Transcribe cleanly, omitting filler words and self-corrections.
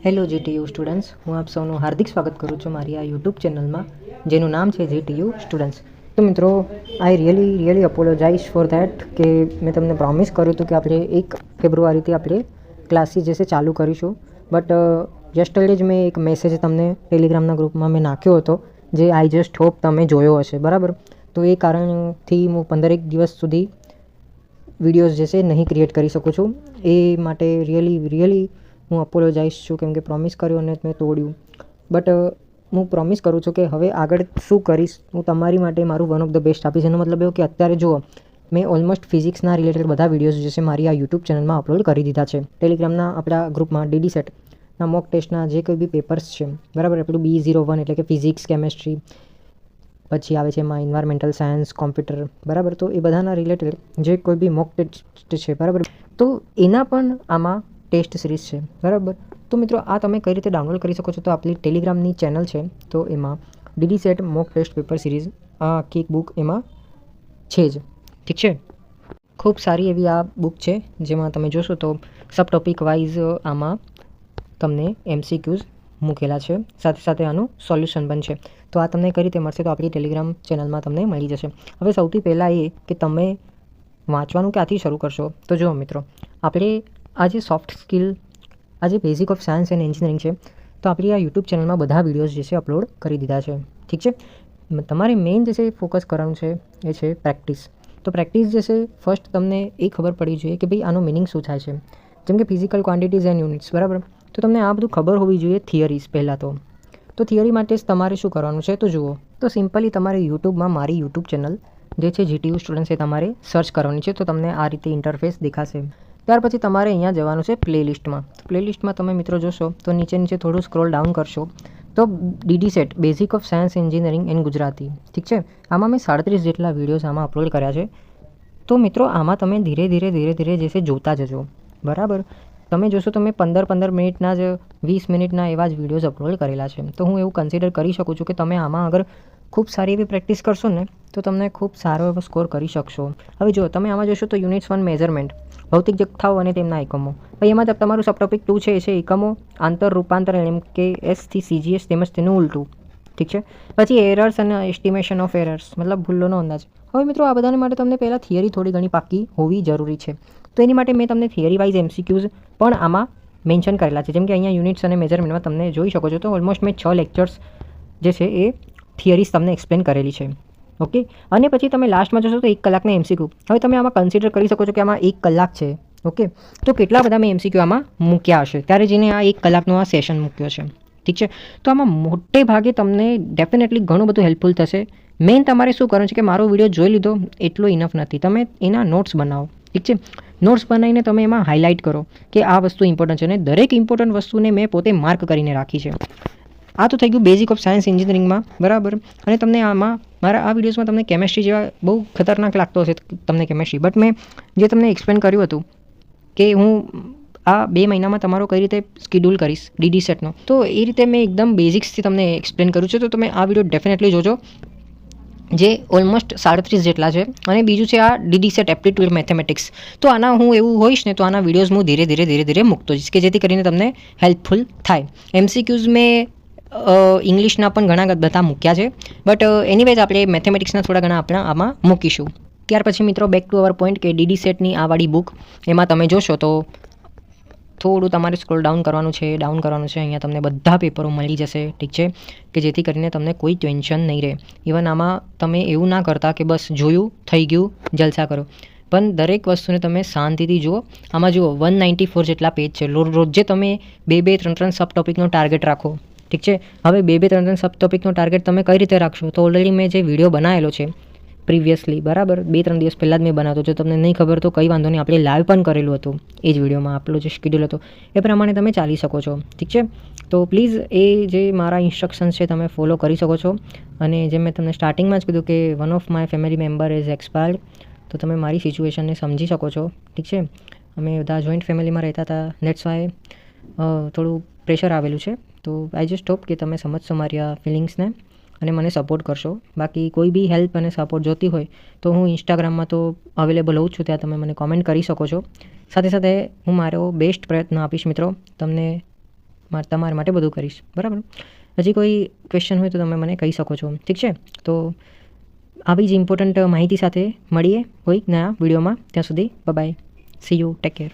Hello GTU students, હું આપ સૌનું હાર્દિક સ્વાગત કરું છું મારી આ યુટ્યુબ ચેનલમાં જેનું નામ છે જીટીયુ સ્ટુડન્ટ્સ. તો મિત્રો, આઈ રિયલી અપોલોજાઇઝ ફોર ધેટ કે મેં તમને પ્રોમિસ કર્યું હતું કે આપણે 1 ફેબ્રુઆરીથી આપણે ક્લાસીસ જે છે ચાલુ કરીશું. બટ યસ્ટરડે જ મેં એક મેસેજ તમને ટેલિગ્રામના ગ્રુપમાં મેં નાખ્યો હતો, જે આઈ જસ્ટ હોપ તમે જોયો હશે, બરાબર. તો એ કારણથી હું 15 દિવસ સુધી વિડીયોઝ જે છે નહીં ક્રિએટ કરી શકું છું. એ માટે રિયલી હું અપોલોજાઇઝ છું, કેમ કે પ્રોમિસ કર્યો અને મેં તોડ્યું. બટ હું પ્રોમિસ કરું છું કે હવે આગળ શું કરીશ, હું તમારી માટે મારું વન ઓફ ધ બેસ્ટ આપીશ. એનો મતલબ એવો કે અત્યારે જુઓ, મેં ઓલમોસ્ટ ફિઝિક્સના રિલેટેડ બધા વિડીયોઝ જે છે મારી આ યુટ્યુબ ચેનલમાં અપલોડ કરી દીધા છે. ટેલિગ્રામના આપણા ગ્રુપમાં ડીડી સેટના મોક ટેસ્ટના જે કોઈ બી પેપર્સ છે, બરાબર, આપણું B01 એટલે કે ફિઝિક્સ, કેમેસ્ટ્રી, પછી આવે છે એમાં એન્વાયરમેન્ટલ સાયન્સ, કોમ્પ્યુટર, બરાબર. તો એ બધાના રિલેટેડ જે કોઈ બી મોક ટેસ્ટ છે, બરાબર, તો એના પણ આમાં ટેસ્ટ સિરીઝ છે, બરાબર. તો મિત્રો, આ તમે કઈ રીતે ડાઉનલોડ કરી શકો છો, તો આપણી ટેલિગ્રામની ચેનલ છે, તો એમાં DD set mock test paper series આ આખી બુક એમાં છે જ, ઠીક છે. ખૂબ સારી એવી આ બુક છે, જેમાં તમે જોશો તો સબ ટોપિક વાઇઝ આમાં તમને MCQs મૂકેલા છે, સાથે સાથે આનું સોલ્યુશન પણ છે. તો આ તમને કઈ રીતે મળશે, તો આપણી ટેલિગ્રામ ચેનલમાં તમને મળી જશે. હવે સૌથી પહેલાં એ કે તમે વાંચવાનું ક્યાંથી શરૂ કરશો, તો જુઓ મિત્રો, આપણે આ જે સોફ્ટ સ્કિલ, આ જે basic of science and engineering છે, તો આપણી આ યુટ્યુબ ચેનલમાં બધા વિડીયોઝ જે છે અપલોડ કરી દીધા છે, ઠીક છે. તમારે મેઇન જે છે ફોકસ કરવાનું છે એ છે પ્રેક્ટિસ. તો પ્રેક્ટિસ જે છે, ફર્સ્ટ તમને એ ખબર પડવી જોઈએ કે ભાઈ આનો મિનિંગ શું થાય છે. જેમ કે ફિઝિકલ ક્વોન્ટિટીઝ એન્ડ યુનિટ્સ, બરાબર. તો તમને આ બધું ખબર હોવી જોઈએ, થિયરીઝ પહેલાં તો થિયરી માટે જ તમારે શું કરવાનું છે, તો જુઓ, તો સિમ્પલી તમારે યુટ્યુબમાં મારી યુટ્યુબ ચેનલ જે છે જીટીયુ સ્ટુડન્ટ્સ, એ તમારે સર્ચ કરવાની છે. તો તમને આ રીતે ઇન્ટરફેસ દેખાશે. ત્યાર પછી તમારે અહીંયા જવાનું છે પ્લેલિસ્ટમાં. પ્લેલિસ્ટમાં તમે મિત્રો જોશો તો નીચે થોડું સ્ક્રોલ ડાઉન કરશો તો DD set basic of science engineering in Gujarati, ઠીક છે. આમાં મેં 37 જેટલા વિડીયોઝ આમાં અપલોડ કર્યા છે. તો મિત્રો, આમાં તમે ધીરે ધીરે જે છે જોતા જજો, બરાબર. તમે જોશો તો મેં 15 મિનિટના જ 20 મિનિટના એવા જ વિડીયોઝ અપલોડ કરેલા છે. તો હું એવું કન્સિડર કરી શકું છું કે તમે આમાં અગર ખૂબ સારી એવી પ્રેક્ટિસ કરશો ને, તો તમને ખૂબ સારો એવો સ્કોર કરી શકશો. હવે જો તમે આમાં જોશો તો યુનિટ્સ 1 મેઝરમેન્ટ, ભૌતિક જથ્થાઓ અને તેમના એકમો. ભાઈ એમાં તમારું સબ ટોપિક 2 છે, એ છે એકમો, આંતર રૂપાંતર MKS થી CGS તેમજ તેનું ઉલટું, ઠીક છે. પછી એરર્સ અને એસ્ટિમેશન ઓફ એરર્સ, મતલબ ભૂલોનો અંદાજ. હવે મિત્રો, આ બધાને માટે તમને પહેલાં થિયરી થોડી ઘણી પાકી હોવી જરૂરી છે. તો એની માટે મેં તમને થિયરી વાઇઝ MCQs પણ આમાં મેન્શન કરેલા છે. જેમ કે અહીંયા યુનિટ્સ અને મેઝરમેન્ટમાં તમે જોઈ શકો છો, તો ઓલમોસ્ટ મેં 6 લેક્ચર્સ જે છે એ થિયરીઝ તમને એક્સપ્લેન કરેલી છે, ઓકે. અને પછી તમે લાસ્ટમાં જોશો તો 1 કલાકના MCQ. હવે તમે આમાં કન્સિડર કરી શકો છો કે આમાં 1 કલાક છે, ઓકે. તો કેટલા બધા મેં MCQ આમાં મૂક્યા હશે, ત્યારે જેને આ 1 કલાકનો આ સેશન મૂક્યો છે, ઠીક છે. તો આમાં મોટે ભાગે તમને ડેફિનેટલી ઘણું બધું હેલ્પફુલ થશે. મેઇન તમારે શું કરવાનું છે કે મારો વિડીયો જોઈ લીધો એટલો ઇનફ નથી, તમે એના નોટ્સ બનાવો, ઠીક છે. નોટ્સ બનાવીને તમે એમાં હાઇલાઇટ કરો કે આ વસ્તુ ઇમ્પોર્ટન્ટ છે, અને દરેક ઇમ્પોર્ટન્ટ વસ્તુને મેં પોતે માર્ક કરીને રાખી છે. આ તો થઈ ગયું બેઝિક ઓફ સાયન્સ એન્જિનિયરિંગમાં, બરાબર. અને તમને આમાં મારા આ વિડીયોઝમાં તમને કેમેસ્ટ્રી જેવા બહુ ખતરનાક લાગતો હશે તમને કેમેસ્ટ્રી, બટ મેં જે તમને એક્સપ્લેન કર્યું હતું કે હું આ 2 મહિનામાં તમારો કઈ રીતે શિડ્યુલ કરીશ ડીડી સેટનો, તો એ રીતે મેં એકદમ બેઝિક્સથી તમને એક્સપ્લેન કર્યું છે. તો તમે આ વિડીયો ડેફિનેટલી જોજો, જે ઓલમોસ્ટ 37 જેટલા છે. અને બીજું છે આ ડીડી સેટ એપ્ટિટ્યૂડ મેથેમેટિક્સ. તો આના હું એવું હોઈશ ને, તો આના વિડીયોઝ હું ધીરે મૂકતો જઈશ, કે જેથી કરીને તમને હેલ્પફુલ થાય. MCQs મેં ઇંગ્લિશના પણ ઘણા બધા મૂક્યા છે, બટ એનીવેઝ આપણે મેથેમેટિક્સના થોડા ઘણા આપણા આમાં મૂકીશું. ત્યાર પછી મિત્રો, બેક ટુ અવર પોઈન્ટ, કે ડીડી સેટની આ વાળી બુક, એમાં તમે જોશો તો થોડું તમારે સ્ક્રોલ ડાઉન કરવાનું છે. અહીંયા તમને બધા પેપરો મળી જશે, ઠીક છે, કે જેથી કરીને તમને કોઈ ટેન્શન નહીં રહે. ઇવન આમાં તમે એવું ના કરતા કે બસ જોયું, થઈ ગયું, જલસા કરો. પણ દરેક વસ્તુને તમે શાંતિથી જુઓ. આમાં જુઓ 194 જેટલા પેજ છે. રોજે તમે 2 3 સબ ટોપિકનો ટાર્ગેટ રાખો, ઠીક છે. હવે 2 3 સબ ટોપિકનો ટાર્ગેટ તમે કઈ રીતે રાખશો, તો ઓલરેડી મેં જે વિડીયો બનાવેલો છે પ્રિવિયસલી, બરાબર, 2 3 દિવસ પહેલાં જ મેં બનાવતો. જો તમને નહીં ખબર તો કંઈ વાંધો નહીં, આપણે લાઈવ પણ કરેલું હતું એ જ વિડીયોમાં. આપણો જે શેડ્યુલ હતો એ પ્રમાણે તમે ચાલી શકો છો, ઠીક છે. તો પ્લીઝ એ જે મારા ઇન્સ્ટ્રક્શન્સ છે તમે ફોલો કરી શકો છો. અને જેમ મેં તમને સ્ટાર્ટિંગમાં જ કીધું કે one of my family member is expired, તો તમે મારી સિચ્યુએશનને સમજી શકો છો, ઠીક છે. અમે બધા જોઈન્ટ ફેમિલીમાં રહેતા હતા, દેટ્સ વાય થોડું પ્રેશર આવેલું છે. તો આઈ જસ્ટ હોપ કે તમે સમજશો મારી આ ફિલિંગ્સને અને મને સપોર્ટ કરશો. બાકી કોઈ બી હેલ્પ અને સપોર્ટ જોતી હોય તો હું ઇન્સ્ટાગ્રામમાં તો અવેલેબલ હોઉં જ છું, ત્યાં તમે મને કોમેન્ટ કરી શકો છો. સાથે હું મારો બેસ્ટ પ્રયત્ન આપીશ મિત્રો તમને તમારા માટે બધું કરીશ, બરાબર. હજી કોઈ ક્વેશ્ચન હોય તો તમે મને કહી શકો છો, ઠીક છે. તો આવી જ ઇમ્પોર્ટન્ટ માહિતી સાથે મળીએ કોઈ નયા વિડીયોમાં. ત્યાં સુધી bye, see you, take care.